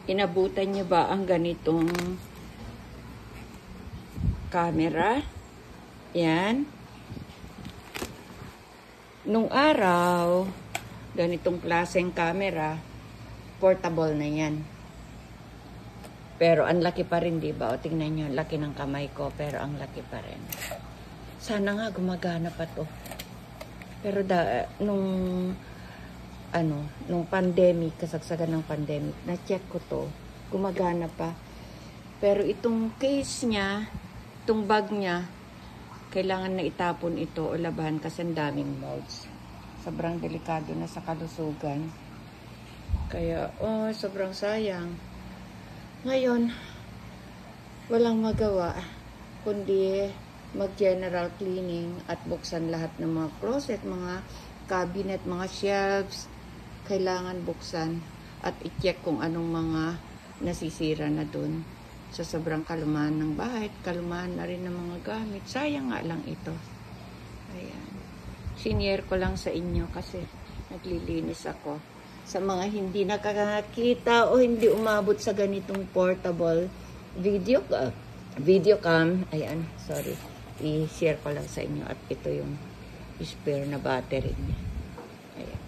Inabutan niyo ba ang ganitong camera? Yan. Nung araw, ganitong klaseng camera, portable na yan. Pero ang laki pa rin, diba? O tingnan nyo, laki ng kamay ko, pero ang laki pa rin. Sana nga gumagana pa to. Pero nung pandemic, kasagsagan ng pandemic, na-check ko to, gumagana pa. Pero itong case niya, itong bag niya, kailangan na itapon ito o labahan kasi ang daming molds. Sobrang delikado na sa kalusugan. Kaya, sobrang sayang. Ngayon, walang magawa, kundi mag-general cleaning at buksan lahat ng mga closet, mga cabinet, mga shelves. Kailangan buksan at i-check kung anong mga nasisira na dun. Sa sobrang kalumaan ng bahay, kalumaan na rin ng mga gamit. Sayang nga lang ito. Ayan. Senior ko lang sa inyo kasi naglilinis ako. Sa mga hindi nakakakita o hindi umabot sa ganitong portable video cam, ayan, sorry. I-share ko lang sa inyo at ito yung spare na battery niya. Ayan.